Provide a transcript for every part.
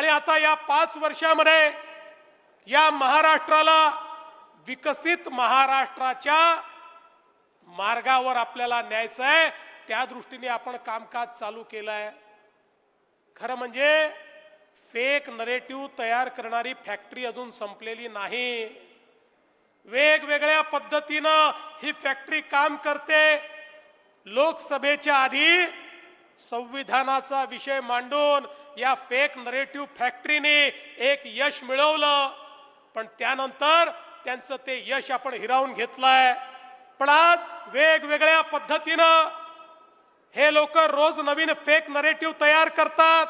आणि आता या 5 वर्षामध्ये या महाराष्ट्राला विकसित महाराष्ट्राच्या मार्गावर आपल्याला न्यायचं आहे। त्या दृष्टीने आपण कामकाज चालू केलं आहे। खरं म्हणजे फेक नरेटिव्ह तयार करणारी फॅक्टरी अजून संपलेली नाही। वेगवेगळ्या पद्धतीनं ही फॅक्टरी काम करते। लोकसभेच्या आधी संविधानाचा विषय मांडून या फेक नरेटिव्ह फॅक्टरीने एक यश मिळवलं, पण त्यानंतर त्यांचं ते यश आपण हिरावून घेतलंय। पण आज वेगवेगळ्या पद्धतीनं हे लोक रोज नवीन फेक नरेटिव्ह तयार करतात।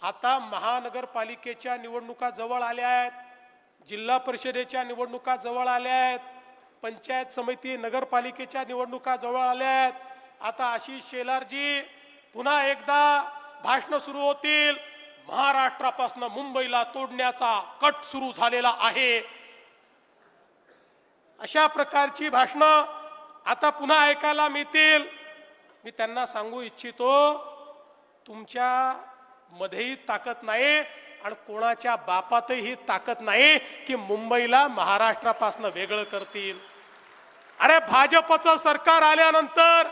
आता महानगरपालिकेच्या निवडणुका जवळ आल्या आहेत, जिल्हा परिषदेच्या निवडणुका जवळ आल्या आहेत, पंचायत समिती नगरपालिकेच्या निवडणुका जवळ आल्या आहेत। आता आशिष शेलारजी पुन्हा एकदा भाषण सुरू होतील। महाराष्ट्रापासून मुंबईला तोडण्याचा कट सुरू झालेला आहे, अशा प्रकारची भाषणं आता पुन्हा ऐकायला मिळतील। मी त्यांना सांगू इच्छितो, तुमच्या मध्येही ताकद नाही आणि कोणाच्या बापातही ताकद नाही की मुंबईला महाराष्ट्रापासून वेगळं करतील। अरे भाजपचं सरकार आल्यानंतर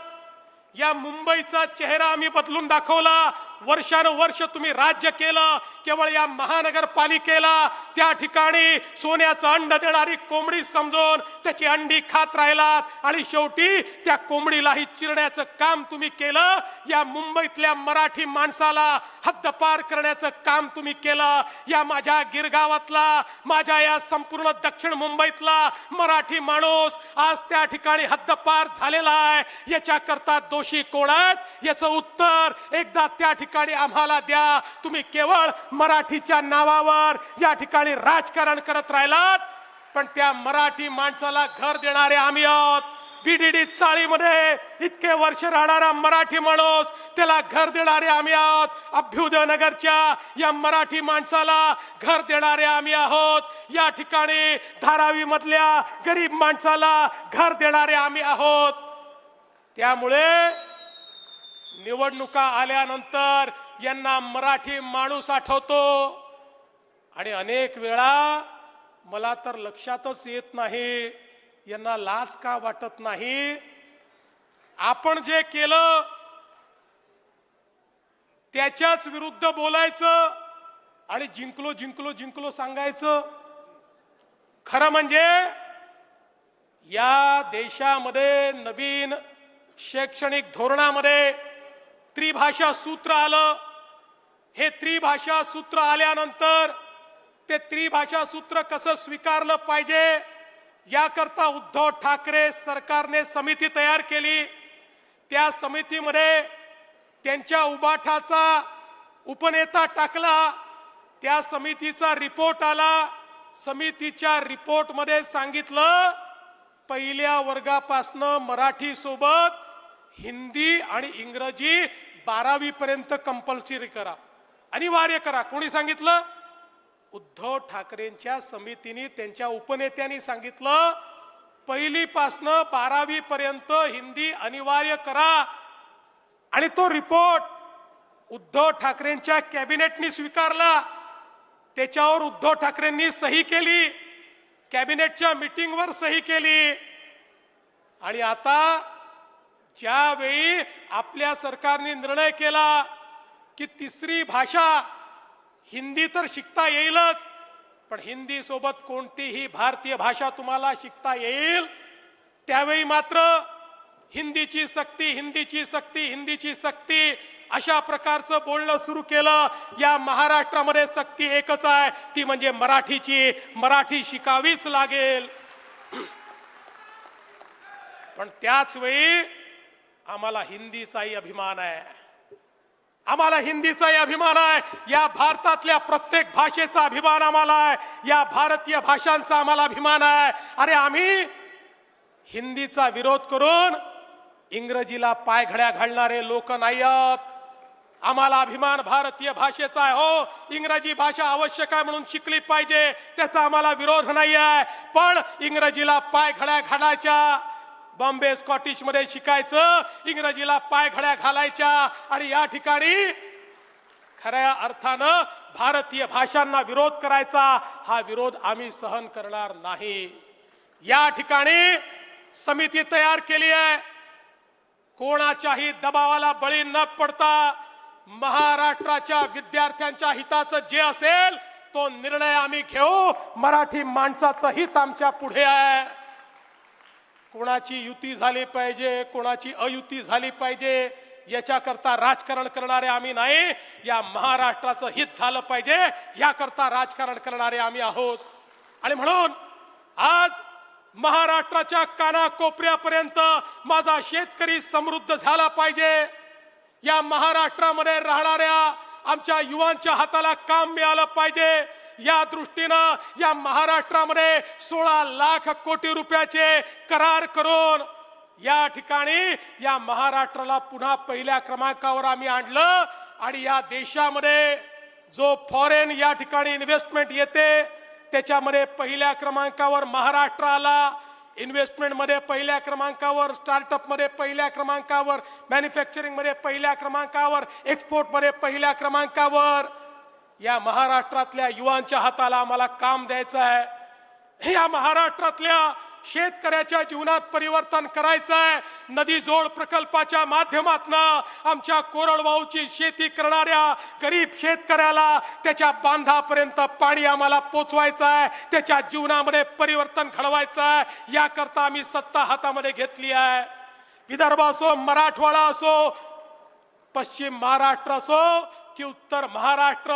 या मुंबईचा चेहरा आम्ही बदलून दाखवला। वर्षानुवर्ष तुम्ही राज्य केलं, केवळ या महानगरपालिकेला त्या ठिकाणी सोन्याचं अंड देणारी कोंबडी समजून त्याची अंडी खात राहिलात आणि शेवटी त्या कोंबडीलाही चिरण्याचं काम तुम्ही केलं। या मुंबईतल्या मराठी माणसाला हद्दपार करण्याचं काम तुम्ही केलं। या माझ्या गिरगावातला, माझ्या या संपूर्ण दक्षिण मुंबईतला मराठी माणूस आज त्या ठिकाणी हद्दपार झालेला आहे। याच्याकरता दोषी कोण आहेत, याचं उत्तर एकदा त्या ठिकाणी आम्हाला द्या। तुम्ही केवळ मराठीच्या नावावर या ठिकाणी राजकारण करत राहिलात, पण त्या मराठी माणसाला घर देणारे आम्ही आहोत। बीडीडी चाळीमध्ये इतके वर्ष राहणारा मराठी माणूस, त्याला घर देणारे आम्ही आहोत। अभ्युदय नगरच्या या मराठी माणसाला घर देणारे आम्ही आहोत। या ठिकाणी धारावी मधल्या गरीब माणसाला घर देणारे आम्ही आहोत। त्यामुळे निवडणुका आल्यानंतर यांना मराठी माणूस आठवतो आणि अनेक वेळा मला तर लक्षातच येत नाही, यांना लाज का वाटत नाही। आपण जे केलं त्याच्याच विरुद्ध बोलायचं आणि जिंकलो जिंकलो जिंकलो सांगायचं। खरं म्हणजे या देशामध्ये नवीन शैक्षणिक धोरणामध्ये त्रिभाषा सूत्र आलं। हे त्रिभाषा सूत्र आल्यानंतर ते त्रिभाषा सूत्र कसं स्वीकारलं पाहिजे याकरता उद्धव ठाकरे सरकारने समिती तयार केली। त्या समितीमध्ये त्यांच्या उबाठाचा उपनेता टाकला। त्या समितीचा रिपोर्ट आला। समितीच्या रिपोर्टमध्ये सांगितलं, पहिल्या वर्गापासनं मराठी सोबत हिंदी आणि इंग्रजी 12वी पर्यंत कंपल्सरी करा, अनिवार्य करा। कोणी सांगितलं? उद्धव ठाकरेंच्या समितीने, त्यांच्या उपनेत्यांनी सांगितलं, पहिलीपासनं 12वी पर्यंत हिंदी अनिवार्य करा। आणि तो रिपोर्ट उद्धव ठाकरेंच्या कॅबिनेटने स्वीकारला। त्याच्यावर उद्धव ठाकरेंनी सही केली, कॅबिनेटच्या मीटिंगवर सही केली। आणि आता ज्यावेळी आपल्या सरकारने निर्णय केला की तिसरी भाषा हिंदी तर शिकता येईलच, पण हिंदी सोबत कोणतीही भारतीय भाषा तुम्हाला शिकता येईल, त्यावेळी मात्र हिंदीची सक्ती, हिंदीची सक्ती, हिंदीची सक्ती अशा प्रकारचं बोलणं सुरू केलं। या महाराष्ट्रामध्ये सक्ती एकच आहे, ती म्हणजे मराठीची। मराठी शिकावीच लागेल। पण त्याच वेळी आम्हाला हिंदीचाही अभिमान आहे, आम्हाला हिंदीचाही अभिमान आहे। या भारतातल्या प्रत्येक भाषेचा अभिमान आम्हाला आहे, या भारतीय भाषांचा आम्हाला अभिमान आहे। अरे आम्ही हिंदीचा विरोध करून इंग्रजीला पायघड्या घालणारे लोक नाही आहोत। आम्हाला अभिमान भारतीय भाषेचा आहे। हो, इंग्रजी भाषा आवश्यक आहे म्हणून शिकली पाहिजे, त्याचा आम्हाला विरोध नाही आहे। पण इंग्रजीला पायघड्या घालायच्या, बॉम्बे स्कॉटिश मध्ये शिकायचं, इंग्रजीला पायघड्या घालायच्या आणि या ठिकाणी खऱ्या अर्थानं भारतीय भाषांना विरोध करायचा, हा विरोध आम्ही सहन करणार नाही। या ठिकाणी समिती तयार केली आहे, कोणाच्याही दबावाला बळी न पडता महाराष्ट्राच्या विद्यार्थ्यांच्या हिताचं जे असेल तो निर्णय आम्ही घेऊ। मराठी माणसाचं हित आमच्या पुढे आहे। कोणाची युती झाली पाहिजे, कोणाची अयुती झाली पाहिजे याच्याकरता राजकारण करणारे आम्ही नाही, या महाराष्ट्राचं हित झालं पाहिजे याकरता राजकारण करणारे आम्ही आहोत। आणि म्हणून आज महाराष्ट्राच्या कानाकोपऱ्यापर्यंत माझा शेतकरी समृद्ध झाला पाहिजे, या महाराष्ट्रामध्ये राहणाऱ्या आमच्या युवांच्या हाताला काम मिळालं पाहिजे, या दृष्टीनं या महाराष्ट्रामध्ये 16 लाख कोटी रुपयाचे करार करून या ठिकाणी या महाराष्ट्राला पुन्हा पहिल्या क्रमांकावर आम्ही आणलं। आणि या देशामध्ये जो फॉरेन या ठिकाणी इन्व्हेस्टमेंट येते त्याच्यामध्ये पहिल्या क्रमांकावर महाराष्ट्र आला। इन्व्हेस्टमेंट मध्ये पहिल्या क्रमांकावर, स्टार्टअप मध्ये पहिल्या क्रमांकावर, मॅन्युफॅक्चरिंग मध्ये पहिल्या क्रमांकावर, एक्सपोर्ट मध्ये पहिल्या क्रमांकावर। या महाराष्ट्रातल्या युवांच्या हाताला आम्हाला काम द्यायचं आहे, या महाराष्ट्रातल्या शेतकऱ्याच्या जीवनात परिवर्तन करायचं आहे। नदी जोड प्रकल्पाच्या माध्यमातून आमच्या कोरडवाहूची शेती करणाऱ्या गरीब शेतकऱ्याला त्याच्या बांधापर्यंत पाणी आम्हाला पोचवायचं आहे, त्याच्या जीवनामध्ये परिवर्तन घडवायचं आहे। याकरता आम्ही सत्ता हातामध्ये घेतली आहे। विदर्भ असो, मराठवाडा असो, पश्चिम महाराष्ट्र असो की उत्तर महाराष्ट्र,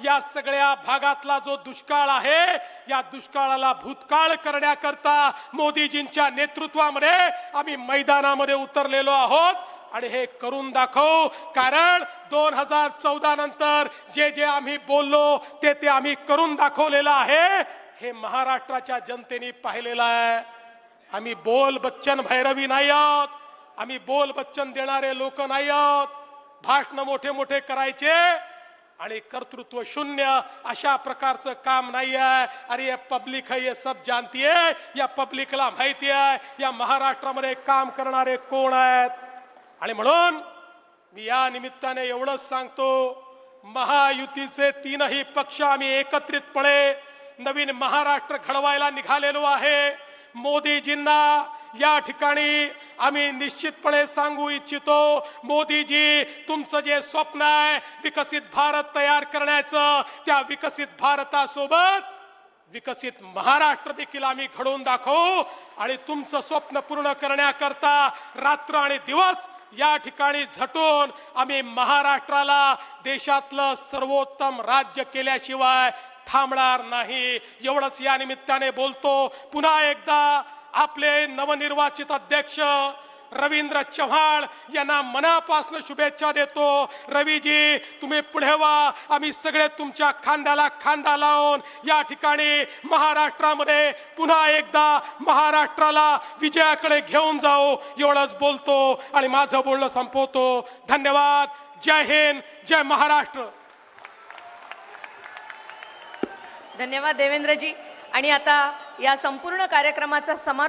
या सगळ्या भागातला जो दुष्काळ आहे, या दुष्काळाला भूतकाळ करण्याकरता मोदीजींच्या नेतृत्वामध्ये आम्ही मैदानामध्ये उतरलेलो आहोत आणि हे करून दाखवू। कारण 2014 नंतर जे जे आम्ही बोललो ते आम्ही करून दाखवलेलं आहे, हे महाराष्ट्राच्या जनतेने पाहिलेलं आहे। आम्ही बोल बच्चन भैरवी नाही आहोत, आम्ही बोल बच्चन देणारे लोक नाही आहोत। भाषण मोठे मोठे करायचे आणि कर्तृत्व शून्य अशा प्रकारचं काम नाही आहे। अरे ये पब्लिक है, ये सब जानती है, या पब्लिकला माहिती आहे या महाराष्ट्रामध्ये काम करणारे कोण आहेत। आणि म्हणून मी या निमित्ताने एवढंच सांगतो, महायुतीचे तीनही पक्ष आम्ही एकत्रितपणे नवीन महाराष्ट्र घडवायला निघालेलो आहे। मोदीजींना या ठिकाणी आम्ही निश्चितपणे सांगू इच्छितो, मोदीजी तुमचं जे स्वप्न आहे विकसित भारत तयार करण्याचं, त्या विकसित भारतासोबत विकसित महाराष्ट्र देखील आम्ही घडवून दाखवू। आणि तुमचं स्वप्न पूर्ण करण्याकरता रात्र आणि दिवस या ठिकाणी झटून आम्ही महाराष्ट्राला देशातलं सर्वोत्तम राज्य केल्याशिवाय थांबणार नाही। एवढंच या निमित्ताने बोलतो। पुन्हा एकदा आपले नवनिर्वाचित अध्यक्ष रवींद्र चव्हाण यांना मनापासून शुभेच्छा देतो। रवीजी तुम्ही पुढे व्हा, आम्ही सगळे तुमच्या खांद्याला खांदा लावून या ठिकाणी महाराष्ट्रामध्ये पुन्हा एकदा महाराष्ट्राला विजयाकडे घेऊन जाऊ, एवढंच बोलतो आणि माझं बोलणं संपवतो। धन्यवाद। जय हिंद, जय महाराष्ट्र। धन्यवाद देवेंद्रजी। आणि आता या संपूर्ण कार्यक्रमाचा समारोप